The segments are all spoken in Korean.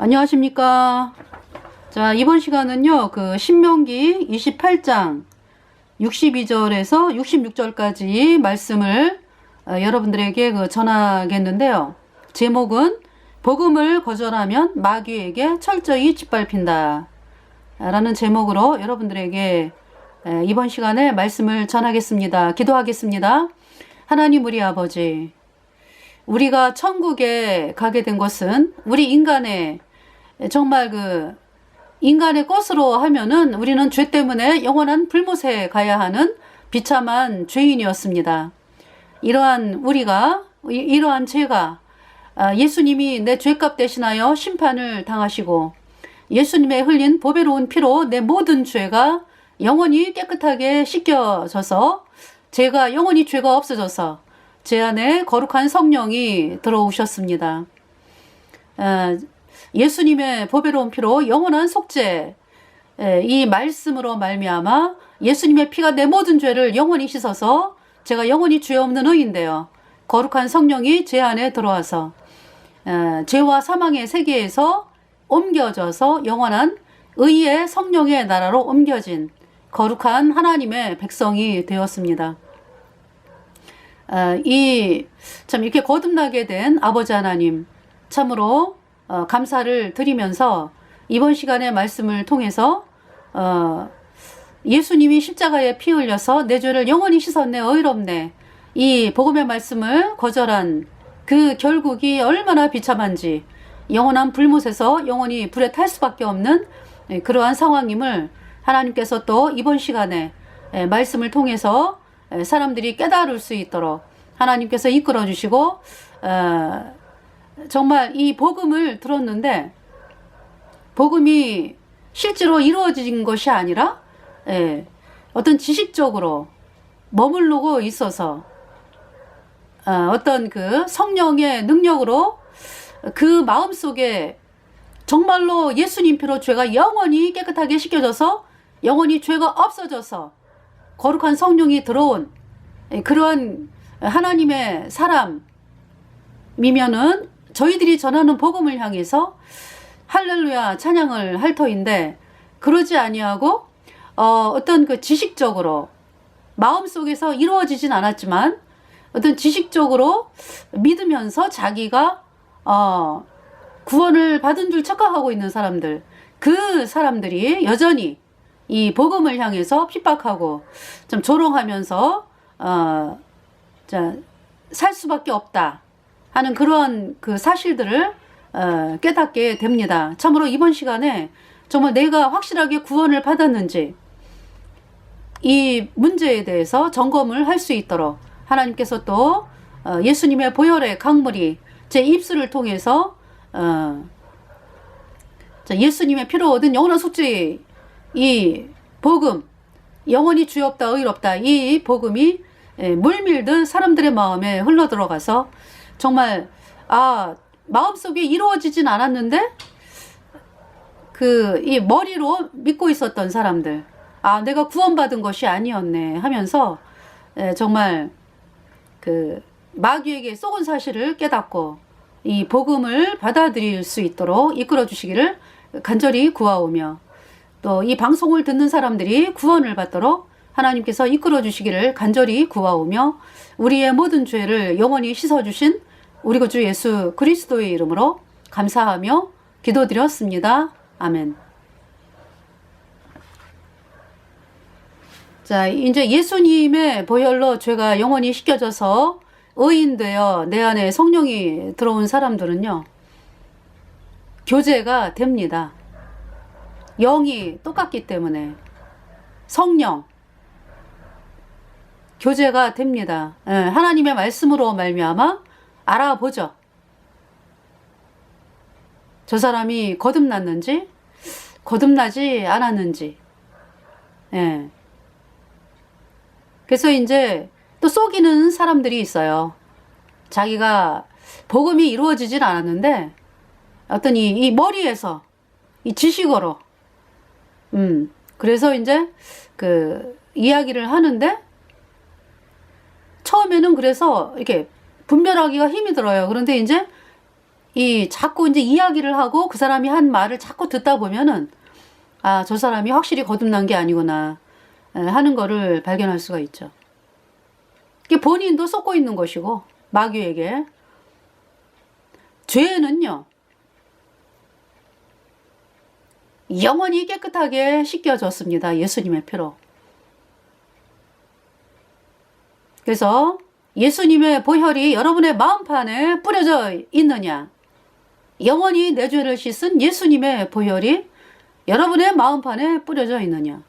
안녕하십니까. 자, 이번 시간은요, 신명기 28장 62절에서 66절까지 말씀을 여러분들에게 전하겠는데요. 제목은 복음을 거절하면 마귀에게 철저히 짓밟힌다 라는 제목으로 여러분들에게 이번 시간에 말씀을 전하겠습니다. 기도하겠습니다. 하나님 우리 아버지, 우리가 천국에 가게 된 것은 우리 인간의 정말 인간의 것으로 하면은 우리는 죄 때문에 영원한 불못에 가야 하는 비참한 죄인이었습니다. 이러한 죄가 예수님이 내 죄값 대신하여 심판을 당하시고 예수님의 흘린 보배로운 피로 내 모든 죄가 영원히 깨끗하게 씻겨져서 제가 영원히 죄가 없어져서 제 안에 거룩한 성령이 들어오셨습니다. 예수님의 보배로운 피로 영원한 속죄, 이 말씀으로 말미암아 예수님의 피가 내 모든 죄를 영원히 씻어서 제가 영원히 죄 없는 의인데요. 거룩한 성령이 제 안에 들어와서 죄와 사망의 세계에서 옮겨져서 영원한 의의 성령의 나라로 옮겨진 거룩한 하나님의 백성이 되었습니다. 참 이렇게 거듭나게 된 아버지 하나님, 참으로 감사를 드리면서 이번 시간의 말씀을 통해서 예수님이 십자가에 피 흘려서 내 죄를 영원히 씻었네, 의롭네, 이 복음의 말씀을 거절한 그 결국이 얼마나 비참한지, 영원한 불못에서 영원히 불에 탈 수밖에 없는 그러한 상황임을 하나님께서 또 이번 시간에 말씀을 통해서 사람들이 깨달을 수 있도록 하나님께서 이끌어 주시고, 정말 이 복음을 들었는데 복음이 실제로 이루어진 것이 아니라 어떤 지식적으로 머무르고 있어서 어떤 성령의 능력으로 그 마음속에 정말로 예수님 피로 죄가 영원히 깨끗하게 씻겨져서 영원히 죄가 없어져서 거룩한 성령이 들어온 그러한 하나님의 사람이면은 저희들이 전하는 복음을 향해서 할렐루야 찬양을 할 터인데, 그러지 아니하고 어떤 지식적으로 마음속에서 이루어지진 않았지만 어떤 지식적으로 믿으면서 자기가 구원을 받은 줄 착각하고 있는 사람들, 그 사람들이 여전히 이 복음을 향해서 핍박하고 좀 조롱하면서 살 수밖에 없다 하는 그런 사실들을 깨닫게 됩니다. 참으로 이번 시간에 정말 내가 확실하게 구원을 받았는지 이 문제에 대해서 점검을 할 수 있도록 하나님께서 또 예수님의 보혈의 강물이 제 입술을 통해서 예수님의 피로 얻은 영원한 속죄, 이 복음, 영원히 죄 없다 의롭다, 이 복음이 물밀듯 사람들의 마음에 흘러들어가서 정말 마음속에 이루어지진 않았는데 이 머리로 믿고 있었던 사람들, 내가 구원받은 것이 아니었네 하면서 정말 마귀에게 속은 사실을 깨닫고 이 복음을 받아들일 수 있도록 이끌어 주시기를 간절히 구하오며, 또 이 방송을 듣는 사람들이 구원을 받도록 하나님께서 이끌어 주시기를 간절히 구하오며, 우리의 모든 죄를 영원히 씻어주신 우리 구주 예수 그리스도의 이름으로 감사하며 기도드렸습니다. 아멘. 자, 이제 예수님의 보혈로 죄가 영원히 씻겨져서 의인되어 내 안에 성령이 들어온 사람들은요, 교제가 됩니다. 영이 똑같기 때문에 성령 교제가 됩니다. 하나님의 말씀으로 말미암아 알아보죠. 저 사람이 거듭났는지 거듭나지 않았는지. 그래서 이제 또 속이는 사람들이 있어요. 자기가 복음이 이루어지질 않았는데 어떤 이 머리에서 이 지식으로 그래서 이제 이야기를 하는데, 처음에는 그래서 이렇게 분별하기가 힘이 들어요. 그런데 이제 이 자꾸 이제 이야기를 하고 그 사람이 한 말을 자꾸 듣다 보면은 아, 저 사람이 확실히 거듭난 게 아니구나 하는 거를 발견할 수가 있죠. 본인도 쏟고 있는 것이고 마귀에게. 죄는요 영원히 깨끗하게 씻겨졌습니다. 예수님의 피로. 그래서 예수님의 보혈이 여러분의 마음판에 뿌려져 있느냐, 영원히 내 죄를 씻은 예수님의 보혈이 여러분의 마음판에 뿌려져 있느냐,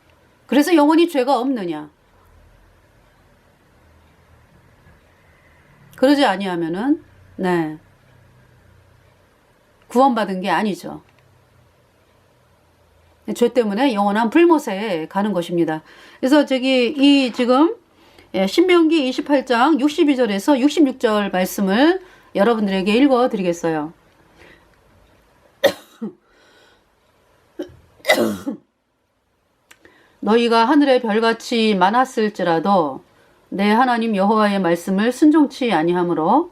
그래서 영원히 죄가 없느냐. 그러지 아니하면은 네, 구원받은 게 아니죠. 죄 때문에 영원한 불못에 가는 것입니다. 그래서 지금 신명기 28장 62절에서 66절 말씀을 여러분들에게 읽어 드리겠어요. 너희가 하늘의 별같이 많았을지라도 내 하나님 여호와의 말씀을 순종치 아니하므로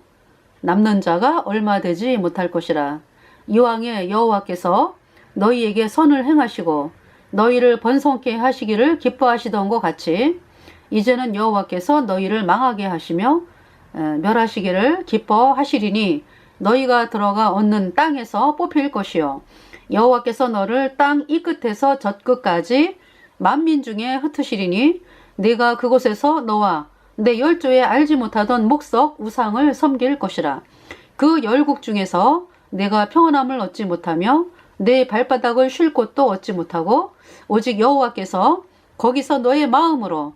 남는 자가 얼마 되지 못할 것이라. 이왕에 여호와께서 너희에게 선을 행하시고 너희를 번성케 하시기를 기뻐하시던 것 같이 이제는 여호와께서 너희를 망하게 하시며 멸하시기를 기뻐하시리니 너희가 들어가 얻는 땅에서 뽑힐 것이요 여호와께서 너를 땅 이 끝에서 저 끝까지 만민 중에 흩으시리니 네가 그곳에서 너와 내 열조에 알지 못하던 목석 우상을 섬길 것이라. 그 열국 중에서 내가 평안함을 얻지 못하며 내 발바닥을 쉴 곳도 얻지 못하고 오직 여호와께서 거기서 너의 마음으로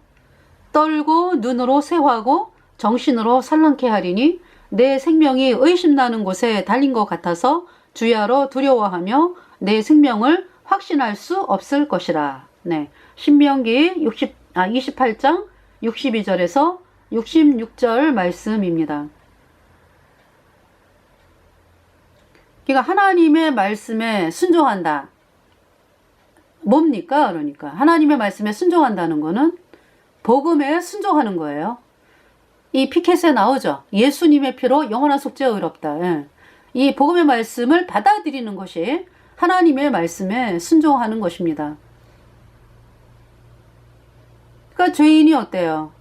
떨고 눈으로 쇠하고 정신으로 산란케 하리니 내 생명이 의심나는 곳에 달린 것 같아서 주야로 두려워하며 내 생명을 확신할 수 없을 것이라. 네, 신명기 28장 62절에서 66절 말씀입니다. 그러니까 하나님의 말씀에 순종한다. 뭡니까? 그러니까 하나님의 말씀에 순종한다는 거는 복음에 순종하는 거예요. 이 피켓에 나오죠. 예수님의 피로 영원한 속죄 의롭다. 예. 이 복음의 말씀을 받아들이는 것이 하나님의 말씀에 순종하는 것입니다. 그러니까 죄인이 어때요?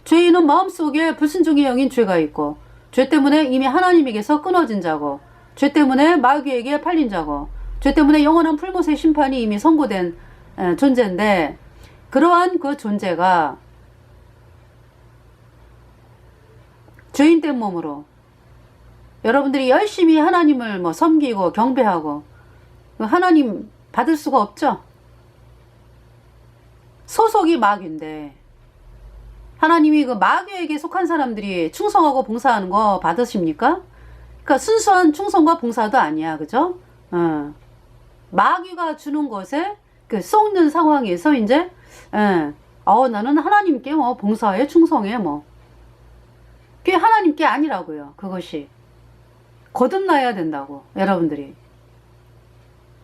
죄인은 마음속에 불순종의 영인 죄가 있고 죄 때문에 이미 하나님에게서 끊어진 자고 죄 때문에 마귀에게 팔린 자고 죄 때문에 영원한 풀못의 심판이 이미 선고된 존재인데 그러한 그 존재가 죄인된 몸으로 여러분들이 열심히 하나님을 섬기고 경배하고 하나님 받을 수가 없죠. 소속이 마귀인데 하나님이 그 마귀에게 속한 사람들이 충성하고 봉사하는 거 받으십니까? 그러니까 순수한 충성과 봉사도 아니야, 그죠? 마귀가 주는 것에 그 속는 상황에서 이제 나는 하나님께 봉사해 충성해 그게 하나님께 아니라고요. 그것이 거듭나야 된다고. 여러분들이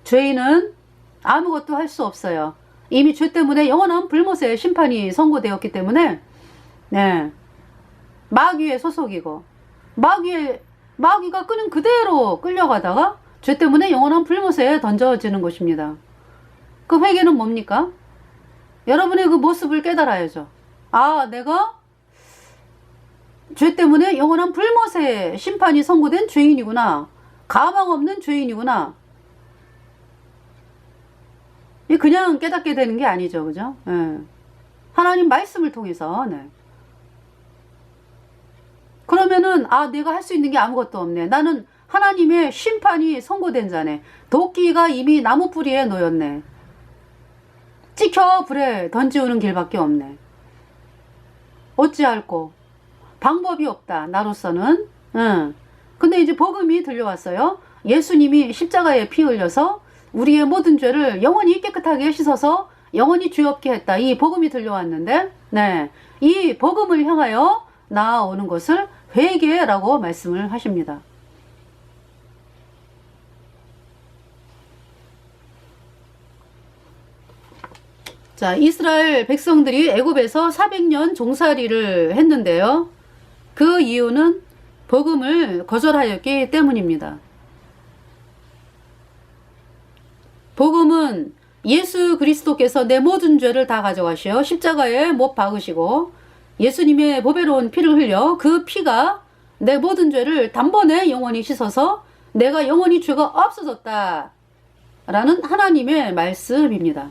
죄인은 아무것도 할 수 없어요. 이미 죄 때문에 영원한 불못의 심판이 선고되었기 때문에 마귀의 소속이고 마귀가 끄는 그대로 끌려가다가 죄 때문에 영원한 불못에 던져지는 것입니다. 그 회개는 뭡니까? 여러분의 그 모습을 깨달아야죠. 아, 내가 죄 때문에 영원한 불못의 심판이 선고된 죄인이구나. 가망 없는 죄인이구나. 그냥 깨닫게 되는 게 아니죠. 그죠? 하나님 말씀을 통해서. 그러면은 내가 할 수 있는 게 아무것도 없네. 나는 하나님의 심판이 선고된 자네. 도끼가 이미 나무 뿌리에 놓였네. 찍혀 불에 던지우는 길밖에 없네. 어찌할꼬? 방법이 없다. 나로서는. 근데 이제 복음이 들려왔어요. 예수님이 십자가에 피 흘려서 우리의 모든 죄를 영원히 깨끗하게 씻어서 영원히 죄 없게 했다. 이 복음이 들려왔는데 이 복음을 향하여 나아오는 것을 회개라고 말씀을 하십니다. 자, 이스라엘 백성들이 애굽에서 400년 종살이를 했는데요. 그 이유는 복음을 거절하였기 때문입니다. 복음은 예수 그리스도께서 내 모든 죄를 다 가져가시어 십자가에 못 박으시고 예수님의 보배로운 피를 흘려 그 피가 내 모든 죄를 단번에 영원히 씻어서 내가 영원히 죄가 없어졌다 라는 하나님의 말씀입니다.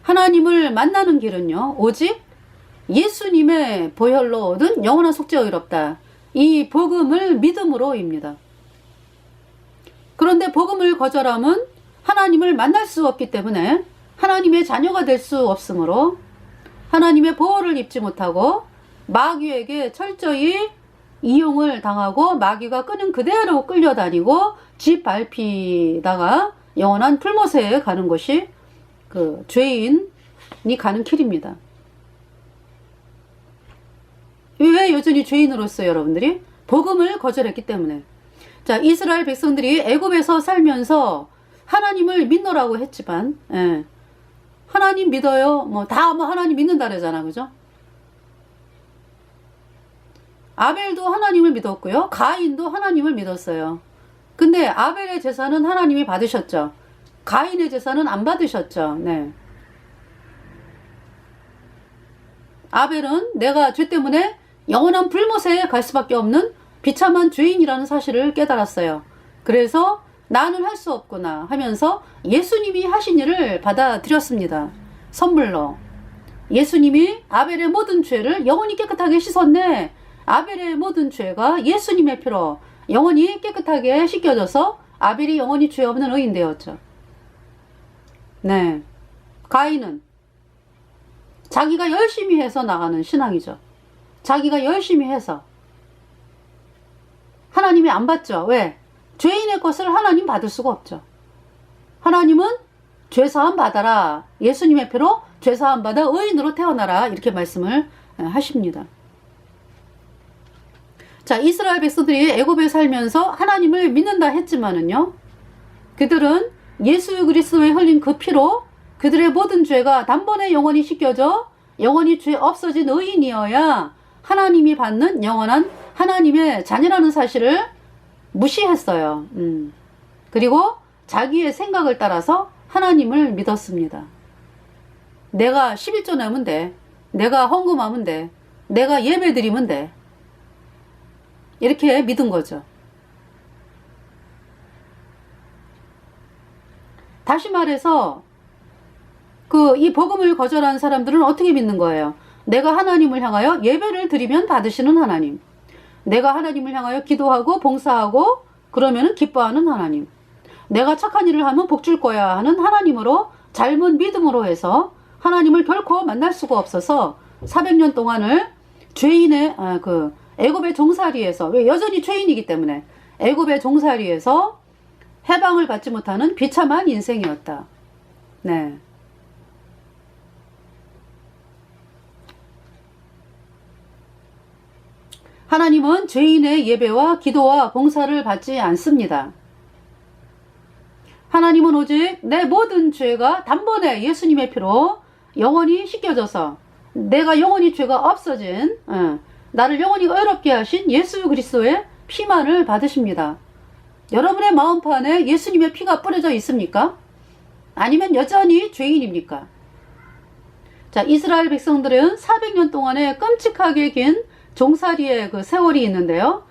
하나님을 만나는 길은요, 오직 예수님의 보혈로 얻은 영원한 속죄가 의롭다. 이 복음을 믿음으로입니다. 그런데 복음을 거절함은 하나님을 만날 수 없기 때문에 하나님의 자녀가 될 수 없으므로 하나님의 보호를 입지 못하고 마귀에게 철저히 이용을 당하고 마귀가 끄는 그대로 끌려다니고 짓밟히다가 영원한 풀못에 가는 것이 그 죄인이 가는 길입니다. 왜 여전히 죄인으로서 여러분들이? 복음을 거절했기 때문에. 자, 이스라엘 백성들이 애굽에서 살면서 하나님을 믿노라고 했지만, 예. 하나님 믿어요. 다 하나님 믿는다 그러잖아. 그죠? 아벨도 하나님을 믿었고요. 가인도 하나님을 믿었어요. 근데 아벨의 제사는 하나님이 받으셨죠. 가인의 제사는 안 받으셨죠. 네. 아벨은 내가 죄 때문에 영원한 불못에 갈 수밖에 없는 비참한 죄인이라는 사실을 깨달았어요. 그래서 나는 할 수 없구나 하면서 예수님이 하신 일을 받아들였습니다. 선물로. 예수님이 아벨의 모든 죄를 영원히 깨끗하게 씻었네. 아벨의 모든 죄가 예수님의 피로 영원히 깨끗하게 씻겨져서 아벨이 영원히 죄 없는 의인 되었죠. 네. 가인은 자기가 열심히 해서 나가는 신앙이죠. 자기가 열심히 해서. 하나님이 안 받죠. 왜? 죄인의 것을 하나님 받을 수가 없죠. 하나님은 죄사함 받아라. 예수님의 피로 죄사함 받아 의인으로 태어나라. 이렇게 말씀을 하십니다. 자, 이스라엘 백성들이 애굽에 살면서 하나님을 믿는다 했지만은요, 그들은 예수 그리스도에 흘린 그 피로 그들의 모든 죄가 단번에 영원히 씻겨져 영원히 죄 없어진 의인이어야 하나님이 받는 영원한 하나님의 자녀라는 사실을 무시했어요. 그리고 자기의 생각을 따라서 하나님을 믿었습니다. 내가 11조 내면 돼. 내가 헌금하면 돼. 내가 예배 드리면 돼. 이렇게 믿은 거죠. 다시 말해서 이 복음을 거절한 사람들은 어떻게 믿는 거예요? 내가 하나님을 향하여 예배를 드리면 받으시는 하나님. 내가 하나님을 향하여 기도하고 봉사하고 그러면 기뻐하는 하나님. 내가 착한 일을 하면 복 줄 거야 하는 하나님으로 잘못 믿음으로 해서 하나님을 결코 만날 수가 없어서 400년 동안을 죄인의 애굽의 종살이에서, 왜 여전히 죄인이기 때문에 애굽의 종살이에서 해방을 받지 못하는 비참한 인생이었다. 네. 하나님은 죄인의 예배와 기도와 봉사를 받지 않습니다. 하나님은 오직 내 모든 죄가 단번에 예수님의 피로 영원히 씻겨져서 내가 영원히 죄가 없어진, 나를 영원히 의롭게 하신 예수 그리스도의 피만을 받으십니다. 여러분의 마음판에 예수님의 피가 뿌려져 있습니까? 아니면 여전히 죄인입니까? 자, 이스라엘 백성들은 400년 동안의 끔찍하게 긴 종살이의 그 세월이 있는데요.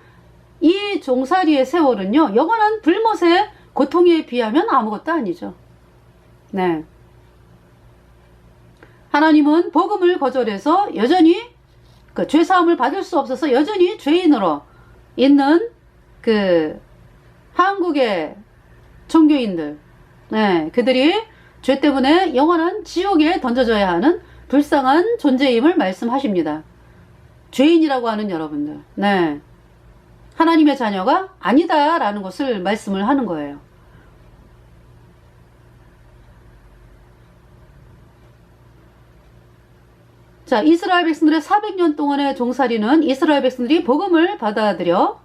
이 종살이의 세월은요, 영원한 불못의 고통에 비하면 아무것도 아니죠. 네. 하나님은 복음을 거절해서 여전히 죄사함을 받을 수 없어서 여전히 죄인으로 있는 한국의 종교인들, 네, 그들이 죄 때문에 영원한 지옥에 던져져야 하는 불쌍한 존재임을 말씀하십니다. 죄인이라고 하는 여러분들, 네, 하나님의 자녀가 아니다라는 것을 말씀을 하는 거예요. 자, 이스라엘 백성들의 400년 동안의 종살이는 이스라엘 백성들이 복음을 받아들여,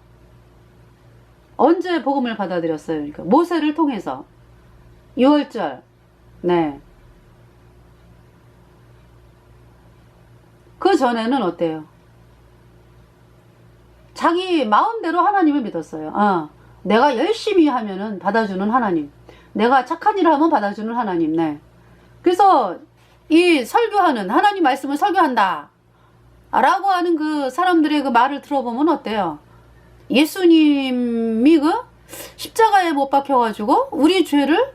언제 복음을 받아들였어요? 그러니까 모세를 통해서 6월절, 네. 그 전에는 어때요? 자기 마음대로 하나님을 믿었어요. 내가 열심히 하면은 받아주는 하나님. 내가 착한 일을 하면 받아주는 하나님. 네. 그래서 이 설교하는 하나님 말씀을 설교한다 라고 하는 그 사람들의 그 말을 들어보면 어때요? 예수님이 그 십자가에 못 박혀가지고 우리 죄를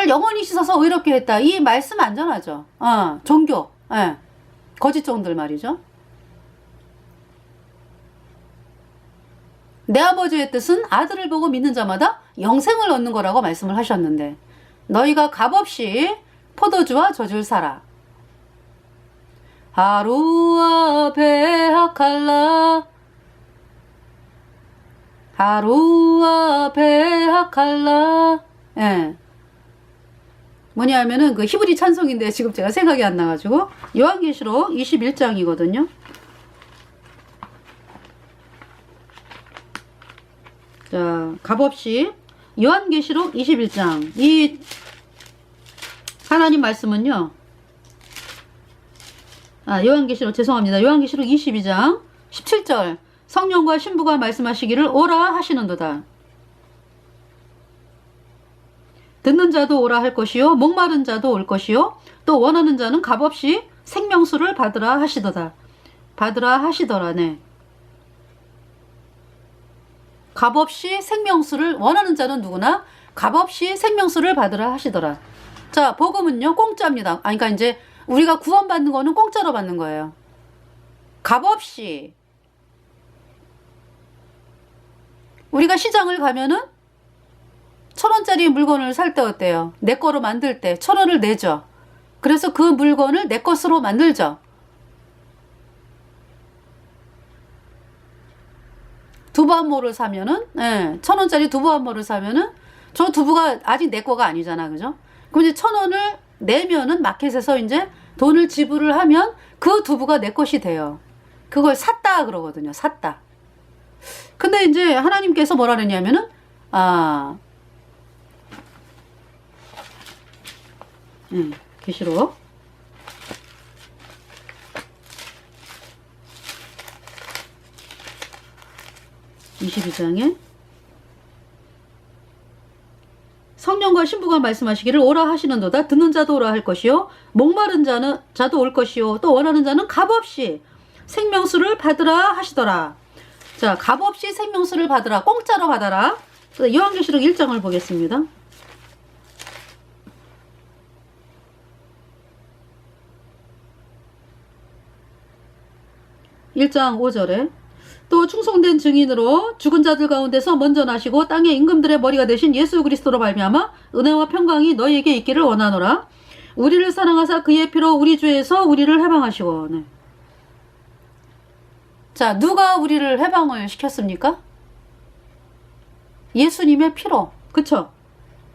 영원히 씻어서 의롭게 했다. 이 말씀 안전하죠. 종교. 예. 거짓 종들 말이죠. 내 아버지의 뜻은 아들을 보고 믿는 자마다 영생을 얻는 거라고 말씀을 하셨는데 너희가 값없이 포도주와 젖을 사라. 하루와 배하칼라 하루와 배하칼라. 예. 뭐냐 하면은 그 히브리 찬송인데 지금 제가 생각이 안 나가지고 요한계시록 21장이거든요. 자, 값없이 요한계시록 21장. 이 하나님 말씀은요. 요한계시록 죄송합니다. 요한계시록 22장 17절. 성령과 신부가 말씀하시기를 오라 하시는도다. 듣는 자도 오라 할 것이요 목마른 자도 올 것이요 또 원하는 자는 값없이 생명수를 받으라 하시도다. 받으라 하시더라네. 값없이 생명수를 원하는 자는 누구나 값없이 생명수를 받으라 하시더라. 자, 복음은요 공짜입니다. 그러니까 이제 우리가 구원받는 거는 공짜로 받는 거예요. 값없이. 우리가 시장을 가면은 1,000원짜리 물건을 살 때 어때요? 내 거로 만들 때 1,000원을 내죠. 그래서 그 물건을 내 것으로 만들죠. 두부 한 모를 사면은, 1,000원짜리 두부 한 모를 사면은, 저 두부가 아직 내 거가 아니잖아. 그죠? 그럼 이제 1,000원을 내면은 마켓에서 이제 돈을 지불을 하면 그 두부가 내 것이 돼요. 그걸 샀다 그러거든요. 샀다. 근데 이제 하나님께서 뭐라 그러냐면은, 계시록 22장에 성령과 신부가 말씀하시기를 오라 하시는도다. 듣는 자도 오라 할 것이요 목마른 자도 올 것이요 또 원하는 자는 값없이 생명수를 받으라 하시더라. 자, 값없이 생명수를 받으라. 공짜로 받아라. 요한계시록 1장을 보겠습니다. 1장 5절에 또 충성된 증인으로 죽은 자들 가운데서 먼저 나시고 땅의 임금들의 머리가 되신 예수 그리스도로 말미암아 은혜와 평강이 너희에게 있기를 원하노라. 우리를 사랑하사 그의 피로 우리 죄에서 우리를 해방하시고. 네. 자, 누가 우리를 해방을 시켰습니까? 예수님의 피로. 그쵸?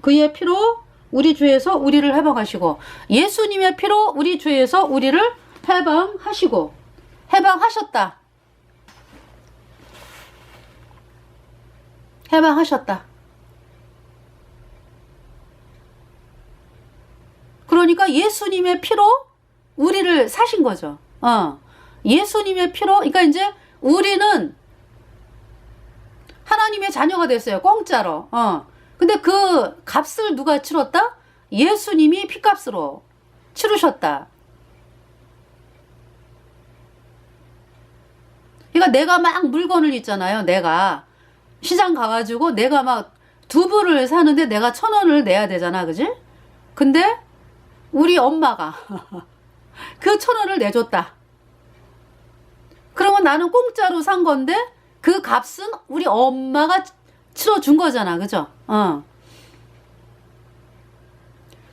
그의 피로 우리 죄에서 우리를 해방하시고 예수님의 피로 우리 죄에서 우리를 해방하시고 해방하셨다. 해방하셨다. 그러니까 예수님의 피로 우리를 사신 거죠. 예수님의 피로, 그러니까 이제 우리는 하나님의 자녀가 됐어요. 공짜로. 근데 그 값을 누가 치렀다? 예수님이 피값으로 치르셨다. 그러니까 내가 막 물건을 있잖아요. 내가 시장 가가지고 내가 막 두부를 사는데 내가 1,000원을 내야 되잖아. 그지? 근데 우리 엄마가 그 1,000원을 내줬다. 그러면 나는 공짜로 산 건데 그 값은 우리 엄마가 치러준 거잖아. 그죠?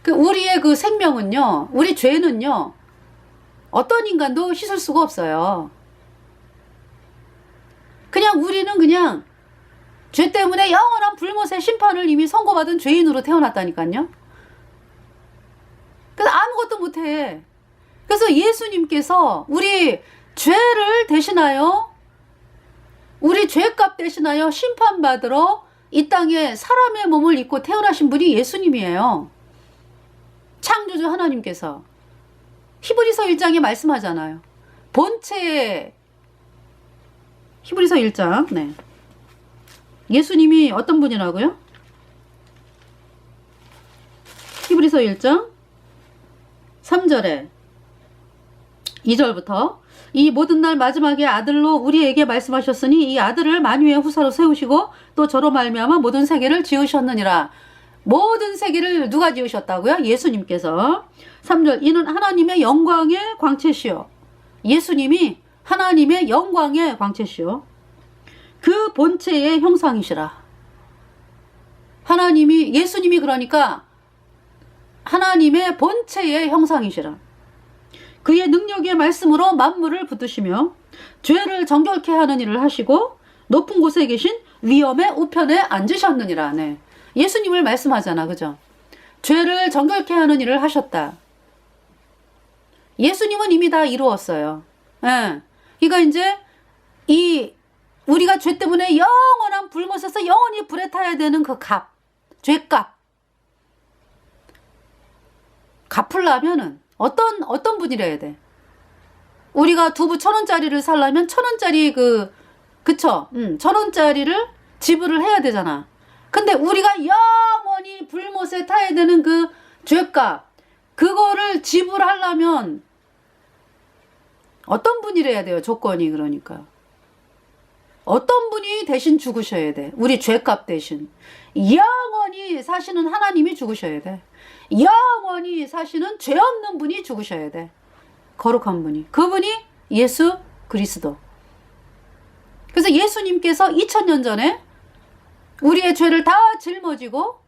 그 우리의 그 생명은요, 우리 죄는요, 어떤 인간도 씻을 수가 없어요. 그냥 우리는 그냥 죄 때문에 영원한 불못의 심판을 이미 선고받은 죄인으로 태어났다니까요. 그래서 아무것도 못해. 그래서 예수님께서 우리 죄를 대신하여, 우리 죄값 대신하여 심판받으러 이 땅에 사람의 몸을 입고 태어나신 분이 예수님이에요. 창조주 하나님께서. 히브리서 1장에 말씀하잖아요. 본체의 히브리서 1장. 네. 예수님이 어떤 분이라고요? 히브리서 1장 3절에 2절부터 이 모든 날 마지막에 아들로 우리에게 말씀하셨으니 이 아들을 만유의 후사로 세우시고 또 저로 말미암아 모든 세계를 지으셨느니라. 모든 세계를 누가 지으셨다고요? 예수님께서. 3절 이는 하나님의 영광의 광채시요. 예수님이 하나님의 영광의 광채시요. 그 본체의 형상이시라. 하나님이 예수님이 그러니까 하나님의 본체의 형상이시라. 그의 능력의 말씀으로 만물을 붙드시며 죄를 정결케 하는 일을 하시고 높은 곳에 계신 위엄의 우편에 앉으셨느니라. 네. 예수님을 말씀하잖아. 그죠? 죄를 정결케 하는 일을 하셨다. 예수님은 이미 다 이루었어요. 예. 그러니까 이제 우리가 죄 때문에 영원한 불못에서 영원히 불에 타야 되는 그 값, 죄값. 갚으려면은 어떤 분이래야 돼? 우리가 두부 1,000원짜리를 살려면 1,000원짜리 그쵸? 1,000원짜리를 지불을 해야 되잖아. 근데 우리가 영원히 불못에 타야 되는 그 죄값, 그거를 지불하려면 어떤 분이래야 돼요? 조건이. 그러니까 어떤 분이 대신 죽으셔야 돼. 우리 죄값 대신. 영원히 사시는 하나님이 죽으셔야 돼. 영원히 사시는 죄 없는 분이 죽으셔야 돼. 거룩한 분이. 그분이 예수 그리스도. 그래서 예수님께서 2000년 전에 우리의 죄를 다 짊어지고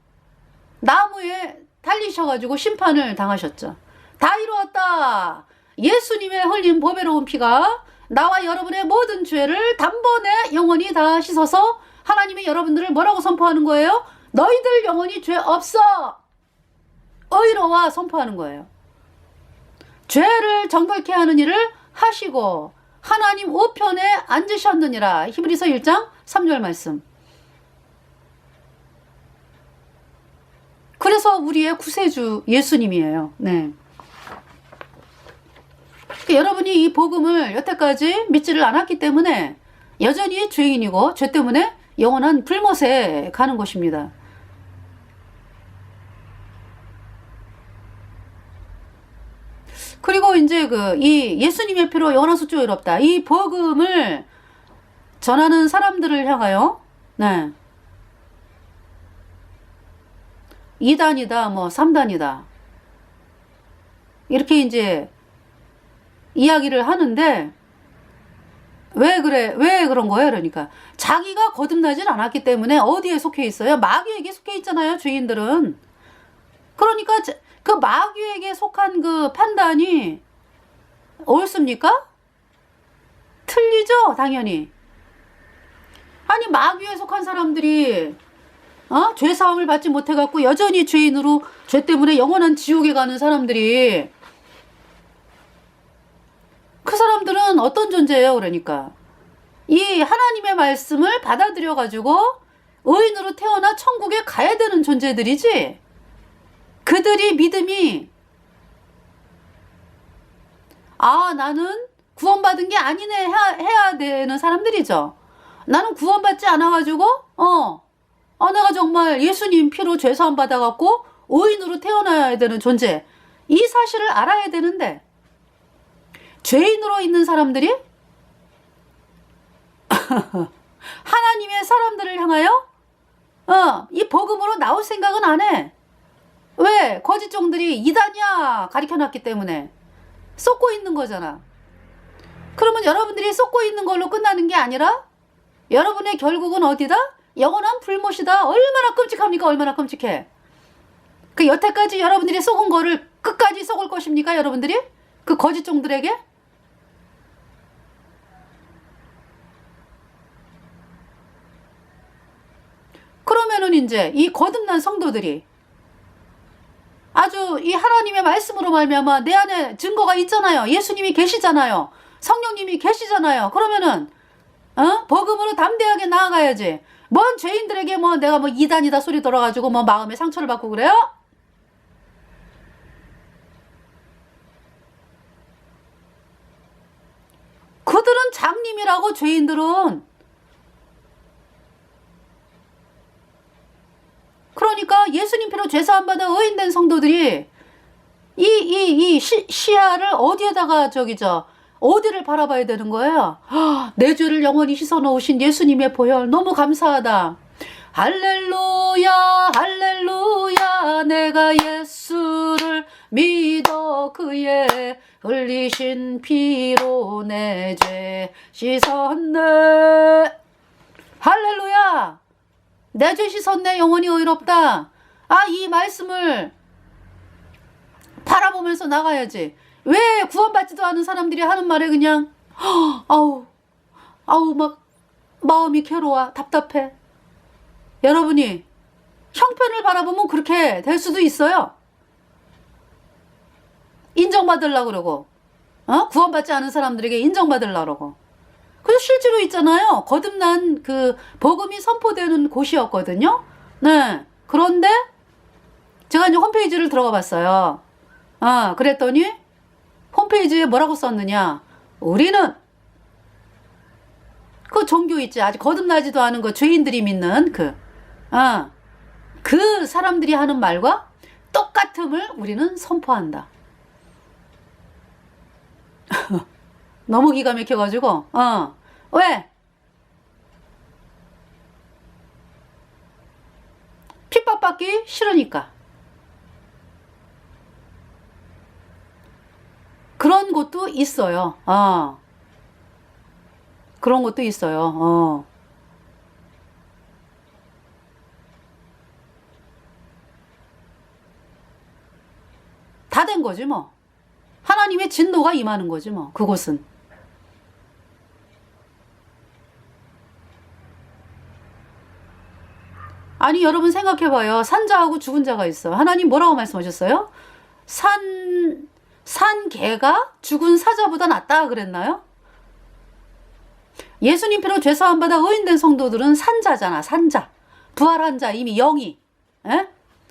나무에 달리셔가지고 심판을 당하셨죠. 다 이루었다. 예수님의 흘린 보배로운 피가 나와 여러분의 모든 죄를 단번에 영원히 다 씻어서 하나님이 여러분들을 뭐라고 선포하는 거예요? 너희들 영원히 죄 없어. 의로와 선포하는 거예요. 죄를 정결케 하는 일을 하시고 하나님 우편에 앉으셨느니라. 히브리서 1장 3절 말씀. 그래서 우리의 구세주 예수님이에요. 네. 여러분이 이 복음을 여태까지 믿지를 않았기 때문에 여전히 죄인이고 죄 때문에 영원한 불못에 가는 것입니다. 그리고 이제 이 예수님의 피로 영원한 속죄가 이롭다. 이 복음을 전하는 사람들을 향하여, 네. 2단이다, 뭐 3단이다. 이렇게 이제 이야기를 하는데 왜 그런 거예요? 그러니까 자기가 거듭나질 않았기 때문에 어디에 속해 있어요? 마귀에게 속해 있잖아요, 죄인들은. 그러니까 그 마귀에게 속한 그 판단이 옳습니까? 틀리죠, 당연히. 아니, 마귀에 속한 사람들이 죄 사함을 받지 못해갖고 여전히 죄인으로 죄 때문에 영원한 지옥에 가는 사람들이, 그 사람들은 어떤 존재예요? 그러니까 이 하나님의 말씀을 받아들여가지고 의인으로 태어나 천국에 가야 되는 존재들이지. 그들이 믿음이 나는 구원받은 게 아니네 해야 되는 사람들이죠. 나는 구원받지 않아가지고 내가 정말 예수님 피로 죄사함 받아갖고 의인으로 태어나야 되는 존재, 이 사실을 알아야 되는데 죄인으로 있는 사람들이 하나님의 사람들을 향하여 이 복음으로 나올 생각은 안 해. 왜? 거짓 종들이 이단이야 가르쳐놨기 때문에 쏟고 있는 거잖아. 그러면 여러분들이 쏟고 있는 걸로 끝나는 게 아니라 여러분의 결국은 어디다? 영원한 불못이다. 얼마나 끔찍합니까? 얼마나 끔찍해. 그 여태까지 여러분들이 속은 거를 끝까지 속을 것입니까? 여러분들이? 그 거짓 종들에게? 그러면은 이제 이 거듭난 성도들이 아주 이 하나님의 말씀으로 말미암아 내 안에 증거가 있잖아요. 예수님이 계시잖아요. 성령님이 계시잖아요. 그러면은 복음으로 담대하게 나아가야지. 뭔 죄인들에게 내가 이단이다 소리 들어가지고 마음에 상처를 받고 그래요? 그들은 장님이라고. 죄인들은 죄사함받아 의인된 성도들이 시야를 어디에다가 어디를 바라봐야 되는 거예요? 내 죄를 영원히 씻어놓으신 예수님의 보혈 너무 감사하다. 할렐루야 할렐루야 내가 예수를 믿어 그의 흘리신 피로 내 죄 씻었네. 할렐루야 내 죄 씻었네. 영원히 의롭다. 이 말씀을 바라보면서 나가야지. 왜 구원받지도 않은 사람들이 하는 말에 그냥 아우 막 마음이 괴로워 답답해. 여러분이 형편을 바라보면 그렇게 될 수도 있어요. 인정받으려고 그러고 구원받지 않은 사람들에게 인정받으려고 그러고. 그래서 실제로 있잖아요. 거듭난 그 복음이 선포되는 곳이었거든요. 네. 그런데 제가 이제 홈페이지를 들어가 봤어요. 그랬더니 홈페이지에 뭐라고 썼느냐. 우리는 그 종교 있지. 아직 거듭나지도 않은 그 죄인들이 믿는 그 사람들이 하는 말과 똑같음을 우리는 선포한다. 너무 기가 막혀가지고 왜? 핍박받기 싫으니까. 그런 것도 있어요. 그런 것도 있어요. 다 된 거지 뭐. 하나님의 진노가 임하는 거지 뭐. 그곳은. 아니 여러분 생각해봐요. 산자하고 죽은 자가 있어. 하나님 뭐라고 말씀하셨어요? 산 개가 죽은 사자보다 낫다 그랬나요? 예수님 피로 죄사함받아 의인된 성도들은 산자잖아. 산자. 부활한 자. 이미 영이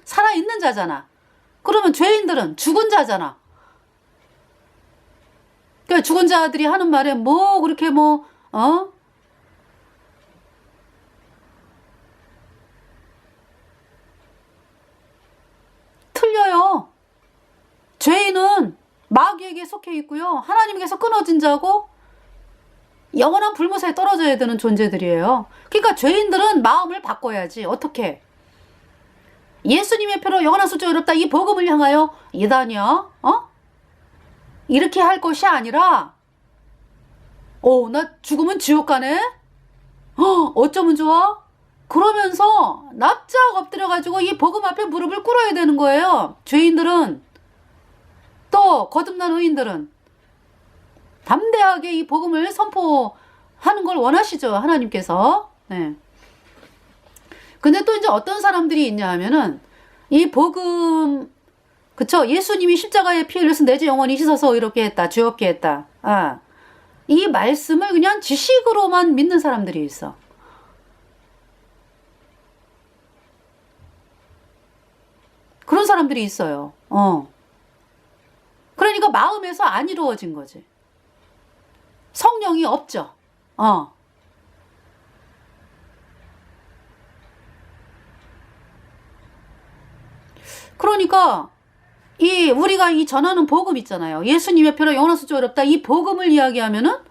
살아있는 자잖아. 그러면 죄인들은 죽은 자잖아. 그러니까 죽은 자들이 하는 말에 뭐 그렇게 틀려요. 죄인은 마귀에게 속해 있고요. 하나님께서 끊어진 자고 영원한 불못에 떨어져야 되는 존재들이에요. 그러니까 죄인들은 마음을 바꿔야지. 어떻게? 예수님의 표로 영원한 수조 어렵다. 이 복음을 향하여 이다냐? 이렇게 할 것이 아니라 나 죽으면 지옥 가네? 어쩌면 좋아? 그러면서 납작 엎드려가지고 이 복음 앞에 무릎을 꿇어야 되는 거예요. 죄인들은 또 거듭난 의인들은 담대하게 이 복음을 선포하는 걸 원하시죠. 하나님께서. 네. 근데 또 이제 어떤 사람들이 있냐 하면은 이 복음 그쵸? 예수님이 십자가에 피 흘려서 내 죄 영원히 씻어서 의롭게 했다. 죄 없게 했다. 이 말씀을 그냥 지식으로만 믿는 사람들이 있어. 그런 사람들이 있어요. 그러니까 마음에서 안 이루어진 거지. 성령이 없죠. 그러니까 우리가 전하는 복음 있잖아요. 예수님의 표로 영원한 수조 어렵다. 이 복음을 이야기하면은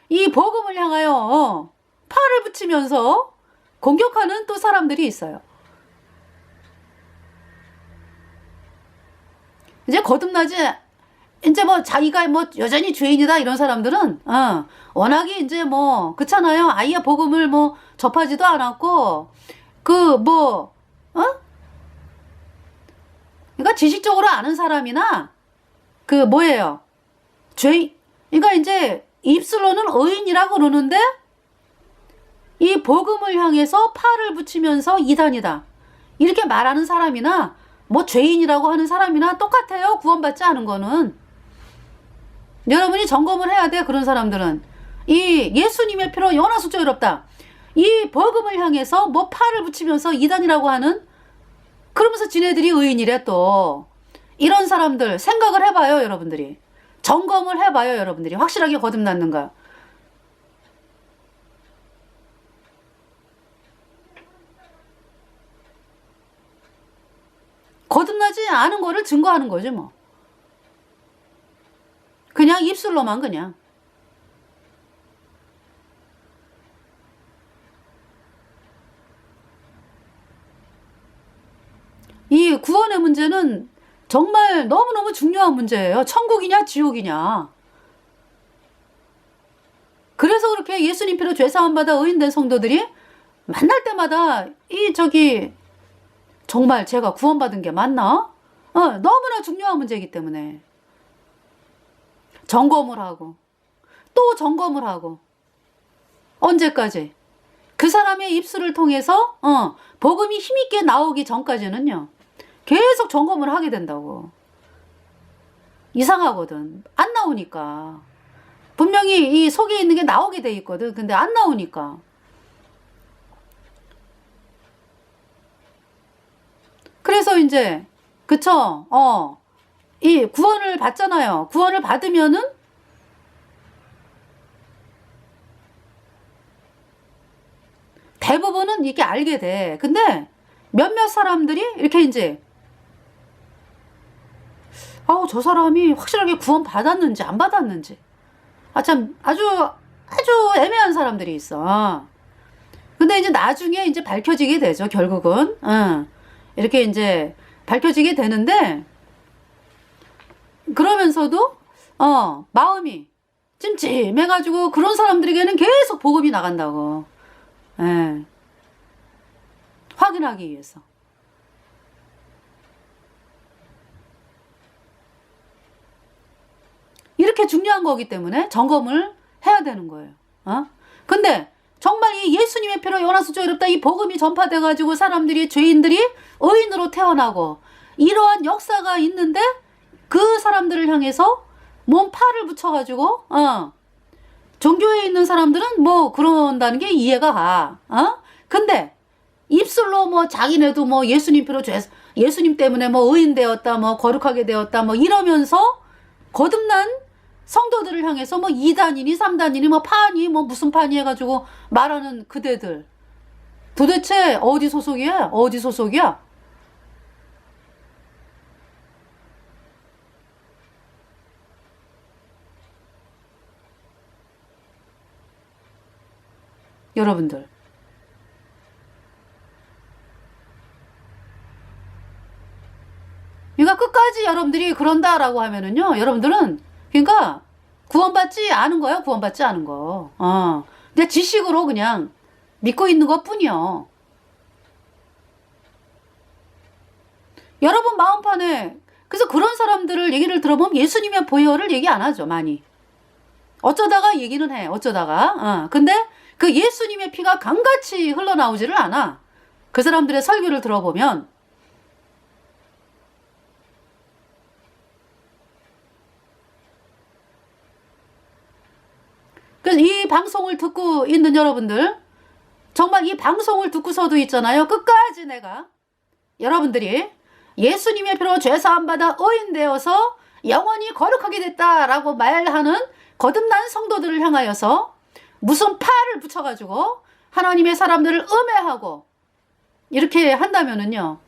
이 복음을 향하여 팔을 붙이면서 공격하는 또 사람들이 있어요. 이제 거듭나지 이제 자기가 여전히 죄인이다 이런 사람들은 워낙에 이제 그렇잖아요. 아예 복음을 접하지도 않았고 그러니까 지식적으로 아는 사람이나 뭐예요? 그러니까 이제 입술로는 의인이라고 그러는데 이 복음을 향해서 팔을 붙이면서 이단이다 이렇게 말하는 사람이나 죄인이라고 하는 사람이나 똑같아요. 구원받지 않은 거는. 여러분이 점검을 해야 돼. 그런 사람들은 이 예수님의 피로 영원한 수조 어렵다. 이 복음을 향해서 팔을 붙이면서 이단이라고 하는 그러면서 지네들이 의인이래. 또 이런 사람들 생각을 해봐요. 여러분들이 점검을 해봐요. 여러분들이 확실하게 거듭났는가. 거듭나지 않은 거를 증거하는 거지 뭐. 그냥 입술로만 그냥. 이 구원의 문제는 정말 너무너무 중요한 문제예요. 천국이냐 지옥이냐. 그래서 그렇게 예수님 피로 죄사함 받아 의인된 성도들이 만날 때마다 정말 제가 구원받은 게 맞나? 너무나 중요한 문제이기 때문에 점검을 하고 또 점검을 하고 언제까지? 그 사람의 입술을 통해서 복음이 힘있게 나오기 전까지는요. 계속 점검을 하게 된다고. 이상하거든. 안 나오니까. 분명히 이 속에 있는 게 나오게 돼 있거든. 근데 안 나오니까. 그래서 이제 그쵸? 이 구원을 받잖아요. 구원을 받으면은 대부분은 이렇게 알게 돼. 근데 몇몇 사람들이 이렇게 이제 저 사람이 확실하게 구원 받았는지 안 받았는지 참 아주 애매한 사람들이 있어. 근데 이제 나중에 이제 밝혀지게 되죠. 결국은 이렇게 이제 밝혀지게 되는데 그러면서도 마음이 찜찜해가지고 그런 사람들에게는 계속 복음이 나간다고. 확인하기 위해서. 이렇게 중요한 거기 때문에 점검을 해야 되는 거예요. 근데 정말 이 예수님의 피로 연하수조 어렵다 이 복음이 전파돼가지고 사람들이 죄인들이 의인으로 태어나고 이러한 역사가 있는데 그 사람들을 향해서 몸 팔을 붙여가지고 종교에 있는 사람들은 뭐 그런다는 게 이해가 가. 근데 입술로 뭐 자기네도 뭐 예수님 피로 예수님 때문에 뭐 의인 되었다 뭐 거룩하게 되었다 뭐 이러면서 거듭난 성도들을 향해서 뭐 2단이니 3단이니 뭐 파니 뭐 무슨 파니 해가지고 말하는 그대들 도대체 어디 소속이야? 어디 소속이야? 여러분들 그러니까 끝까지 여러분들이 그런다라고 하면은요 여러분들은 그러니까 구원받지 않은 거예요. 구원받지 않은 거. 근데 지식으로 그냥 믿고 있는 것 뿐이요. 여러분 마음판에 그래서 그런 사람들을 얘기를 들어보면 예수님의 보혈을 얘기 안 하죠. 많이. 어쩌다가 얘기는 해. 어쩌다가. 근데 그 예수님의 피가 강같이 흘러나오지를 않아. 그 사람들의 설교를 들어보면 그래서 이 방송을 듣고 있는 여러분들 정말 이 방송을 듣고서도 있잖아요. 끝까지 내가 여러분들이 예수님의 피로 죄사함 받아 의인 되어서 영원히 거룩하게 됐다라고 말하는 거듭난 성도들을 향하여서 무슨 팔을 붙여가지고 하나님의 사람들을 음해하고 이렇게 한다면은요.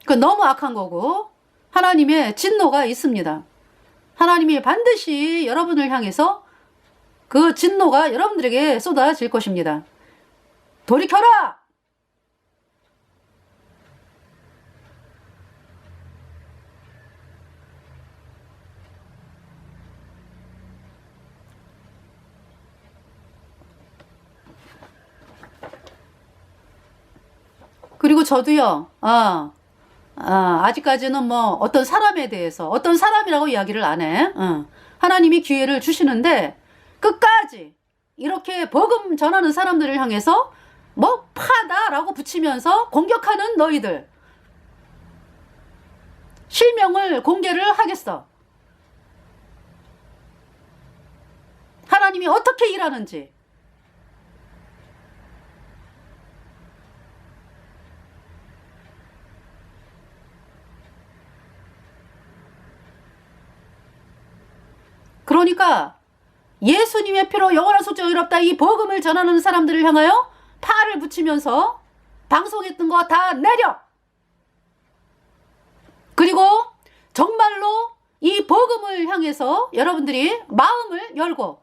그 너무 악한 거고 하나님의 진노가 있습니다. 하나님이 반드시 여러분을 향해서 그 진노가 여러분들에게 쏟아질 것입니다. 돌이켜라! 그리고 저도요, 아직까지는 뭐 어떤 사람에 대해서 어떤 사람이라고 이야기를 안 해. 하나님이 기회를 주시는데 끝까지 이렇게 복음 전하는 사람들을 향해서 뭐 파다라고 붙이면서 공격하는 너희들 실명을 공개를 하겠어. 하나님이 어떻게 일하는지. 그러니까 예수님의 피로 영원한 속죄 의롭다 이 복음을 전하는 사람들을 향하여 팔을 붙이면서 방송했던 거 다 내려! 그리고 정말로 이 복음을 향해서 여러분들이 마음을 열고